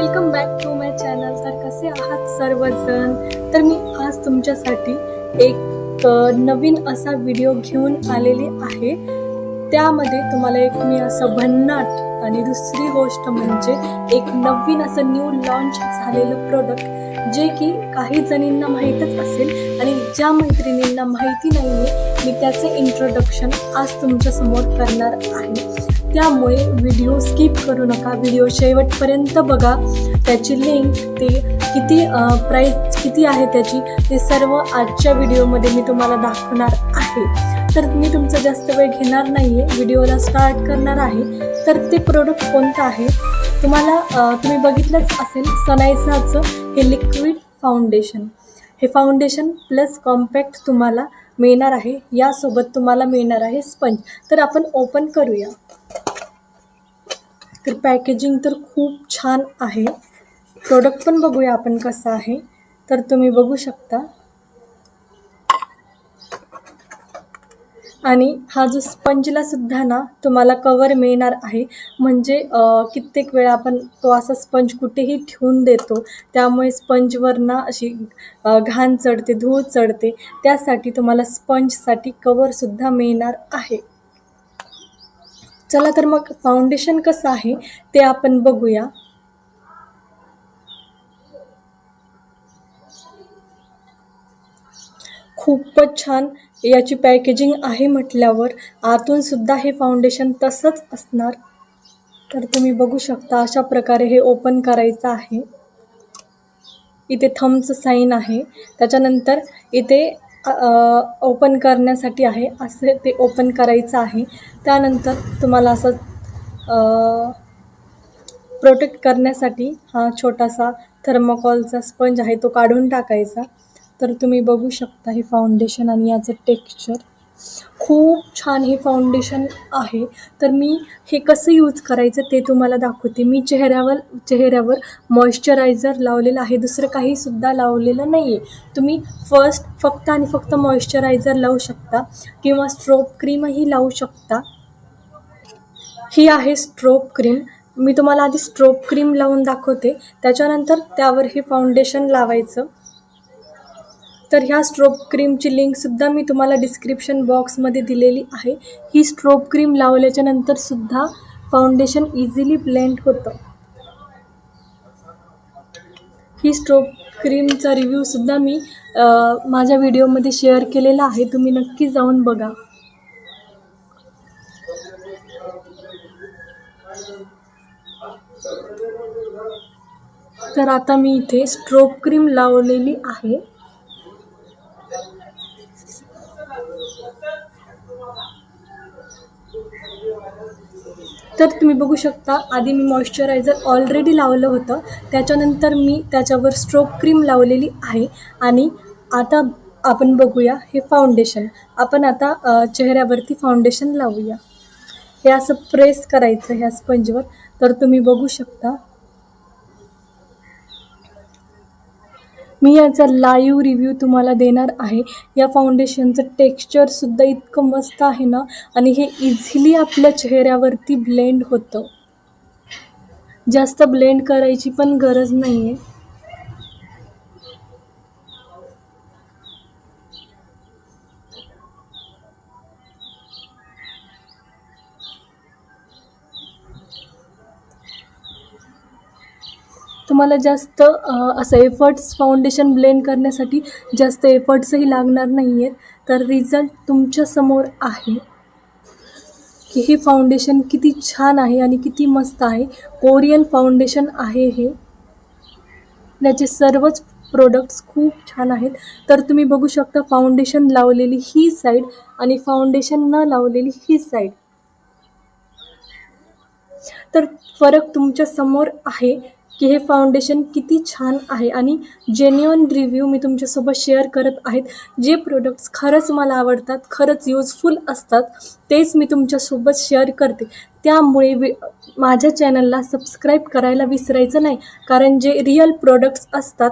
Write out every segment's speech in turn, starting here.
Welcome back to my channel. तर कसे आहात सर्वजण? तर मी आज तुमच्यासाठी एक नवीन असा व्हिडिओ घेऊन आलेली आहे. त्यामध्ये तुम्हाला एक मी असं भन्नाट आणि दुसरी गोष्ट म्हणजे एक नवीन असं न्यू लॉन्च झालेलं प्रोडक्ट जे की काही जणींना माहीतच असेल आणि ज्या मैत्रिणींना माहिती नाही आहे मी त्याचे इंट्रोडक्शन आज तुमच्यासमोर करणार आहे. त्यामुळे व्हिडिओ स्किप करू नका, व्हिडिओ शेवटपर्यंत बघा. त्याची लिंक, ते किती प्राईस किती आहे त्याची, ते सर्व आजच्या व्हिडिओमध्ये मी तुम्हाला दाखवणार आहे. तर मी तुमचा जास्त वेळ घेणार नाही आहे, व्हिडिओला स्टार्ट करणार आहे. तर ते प्रोडक्ट कोणतं आहे तुम्हाला तुम्ही बघितलंच असेल, सनायसाचं हे लिक्विड फाउंडेशन. हे फाउंडेशन प्लस कॉम्पॅक्ट तुम्हाला मिळणार आहे. यासोबत तुम्हाला मिळणार आहे स्पंज. तर आपण ओपन करूया. तर पॅकेजिंग तर खूप छान आहे. प्रोडक्ट पण बघूया आपण कसं आहे. तर तुम्ही बघू शकता. आणि हा जो स्पंजला सुद्धा ना तुम्हाला कवर मिळणार आहे. म्हणजे कित्येक वेळा आपण तो असा स्पंज कुठेही ठेवून देतो, त्यामुळे स्पंजवर ना अशी घाण चढते, धूळ चढते. त्यासाठी तुम्हाला स्पंजसाठी कवरसुद्धा मिळणार आहे. चला तर मग फाउंडेशन कसं आहे ते आपण बघूया. खूपच छान याची पॅकेजिंग आहे म्हटल्यावर आतून सुद्धा हे फाउंडेशन तसंच असणार. तर तुम्ही बघू शकता अशा प्रकारे हे ओपन करायचं आहे. इथे थंबचं साईन आहे. त्याच्यानंतर इथे ओपन करण्यासाठी आहे, असं ते ओपन करायचं आहे. त्यानंतर तुम्हाला असं प्रोटेक्ट करण्यासाठी हा छोटासा थर्माकोलचा स्पंज आहे, तो काढून टाकायचा. तर तुम्ही बघू शकता हे फाउंडेशन आणि याचं टेक्स्चर खूप छान हे फाउंडेशन आहे. तर मी हे कसं यूज करायचं ते तुम्हाला दाखवते. मी चेहऱ्यावर मॉइश्चरायझर लावलेलं आहे, दुसरं काहीसुद्धा लावलेलं नाही आहे. तुम्ही फक्त आणि फक्त मॉइश्चरायझर लावू शकता किंवा स्ट्रोब क्रीमही लावू शकता. ही आहे स्ट्रोब क्रीम. मी तुम्हाला आधी स्ट्रोब क्रीम लावून दाखवते, त्याच्यानंतर त्यावर हे फाउंडेशन लावायचं. तर ह्या स्ट्रोब क्रीमची लिंकसुद्धा मी तुम्हाला डिस्क्रिप्शन बॉक्समध्ये दिलेली आहे. ही स्ट्रोब क्रीम लावल्याच्या नंतरसुद्धा फाउंडेशन इझिली ब्लेंड होतं. ही स्ट्रोब क्रीमचा रिव्ह्यूसुद्धा मी माझ्या व्हिडिओमध्ये शेअर केलेला आहे, तुम्ही नक्की जाऊन बघा. तर आता मी इथे स्ट्रोब क्रीम लावलेली आहे. तर तुम्ही बघू शकता, आधी मी मॉइश्चरायझर ऑलरेडी लावलं होतं, त्याच्यानंतर मी त्याच्यावर स्ट्रोब क्रीम लावलेली आहे. आणि आता आपण बघूया हे फाउंडेशन. आपण आता चेहऱ्यावरती फाउंडेशन लावूया. हे असं प्रेस करायचं ह्या स्पंजवर. तर तुम्ही बघू शकता, मी याचा लाईव्ह रिव्ह्यू तुम्हाला देणार आहे. या फाउंडेशनचं टेक्स्चरसुद्धा इतकं मस्त आहे ना, आणि हे इझिली आपल्या चेहऱ्यावरती ब्लेंड होतं. जास्त ब्लेंड करायची पण गरज नाही आहे. तुम्हाला जास्त असं एफर्ट्स फाउंडेशन ब्लेंड करण्यासाठी जास्त एफर्ट्सही लागणार नाही आहेत. तर रिझल्ट तुमच्यासमोर आहे की हे फाउंडेशन किती छान आहे आणि किती मस्त आहे. कोरियन फाउंडेशन आहे हे. याचे सर्वच प्रोडक्ट्स खूप छान आहेत. तर तुम्ही बघू शकता, फाउंडेशन लावलेली ही साईड आणि फाउंडेशन न लावलेली ही साईड. तर फरक तुमच्या समोर आहे की हे फाउंडेशन किती छान आहे. आणि जेन्युइन रिव्ह्यू मी तुमच्यासोबत शेअर करत आहेत. जे प्रोडक्ट्स खरंच मला आवडतात, खरंच यूजफुल असतात, तेच मी तुमच्यासोबत शेअर करते. त्यामुळे माझ्या चॅनलला सबस्क्राईब करायला विसरायचं नाही, कारण जे रिअल प्रोडक्ट्स असतात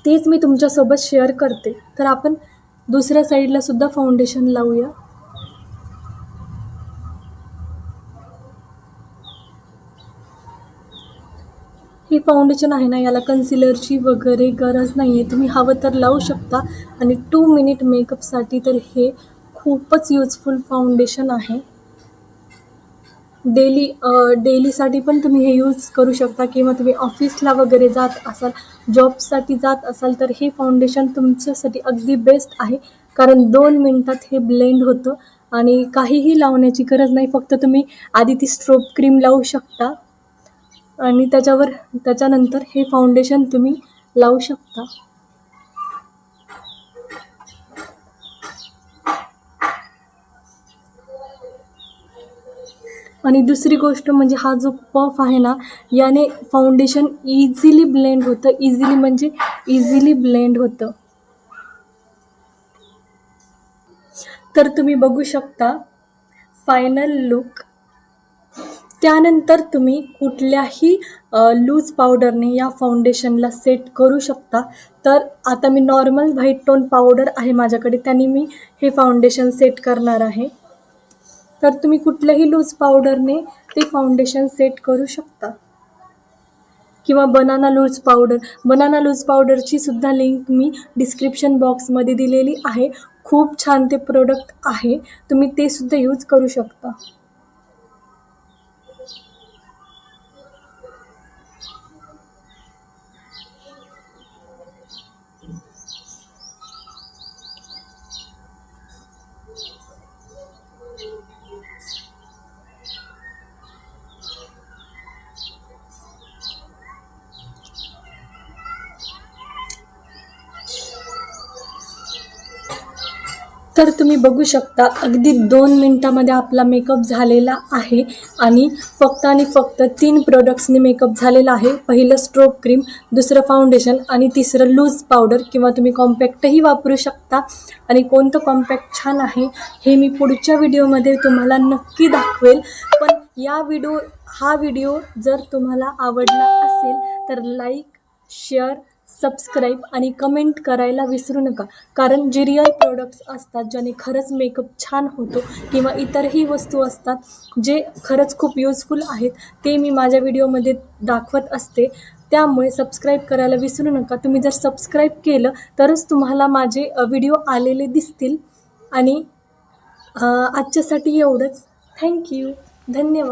तेच मी तुमच्यासोबत शेअर करते. तर आपण दुसऱ्या साईडलासुद्धा फाउंडेशन लावूया. हे फाउंडेशन आहे ना, याला कन्सिलरची वगैरे गरज नाही आहे. तुम्ही हवं तर लावू शकता. आणि 2 मिनिट मेकअपसाठी तर हे खूपच युजफुल फाउंडेशन आहे. डेलीसाठी पण तुम्ही हे यूज करू शकता, किंवा तुम्ही ऑफिसला वगैरे जात असाल, जॉबसाठी जात असाल, तर हे फाउंडेशन तुमच्यासाठी अगदी बेस्ट आहे. कारण 2 मिनिटात हे ब्लेंड होतं आणि काहीही लावण्याची गरज नाही. फक्त तुम्ही आधी ती स्ट्रोब क्रीम लावू शकता आणि त्याच्यानंतर हे फाउंडेशन तुम्ही लावू शकता. आणि दुसरी गोष्ट म्हणजे हा जो पफ आहे ना, याने फाउंडेशन इझिली ब्लेंड होतं. इझिली ब्लेंड होतं. तर तुम्ही बघू शकता फायनल लुक. त्यानंतर तुम्ही कुठल्याही लूज पावडरने या फाउंडेशनला सेट करू शकता. तर आता मी नॉर्मल व्हाईट टोन पावडर आहे माझ्याकडे, त्याने मी हे फाउंडेशन सेट करणार आहे. तर तुम्ही कुठल्याही लूज पावडरने ते फाउंडेशन सेट करू शकता, किंवा बनाना लूज पावडरची सुद्धा लिंक मी डिस्क्रिप्शन बॉक्समध्ये दिलेली आहे. खूप छान ते प्रोडक्ट आहे, तुम्ही ते सुद्धा यूज करू शकता. तर तुम्ही बघू शकता अगदी 2 मिनिटामध्ये आपला मेकअप झालेला आहे. आणि फक्त 3 प्रोडक्ट्सनी मेकअप झालेला आहे. पहिलं स्ट्रोब क्रीम, दुसरं फाउंडेशन आणि तिसरं लूज पावडर, किंवा तुम्ही कॉम्पॅक्टही वापरू शकता. आणि कोणतं कॉम्पॅक्ट छान आहे हे मी पुढच्या व्हिडिओमध्ये तुम्हाला नक्की दाखवेल. पण हा व्हिडिओ जर तुम्हाला आवडला असेल तर लाईक, शेअर, सबस्क्राईब आणि कमेंट करायला विसरू नका. कारण जे रिअल प्रोडक्ट्स असतात, ज्याने खरंच मेकअप छान होतो, किंवा इतरही वस्तू असतात जे खरंच खूप युजफुल आहेत, ते मी माझ्या व्हिडिओमध्ये दाखवत असते. त्यामुळे सबस्क्राईब करायला विसरू नका. तुम्ही जर सबस्क्राईब केलं तरच तुम्हाला माझे व्हिडिओ आलेले दिसतील. आणि आजच्यासाठी एवढंच. थँक्यू. धन्यवाद.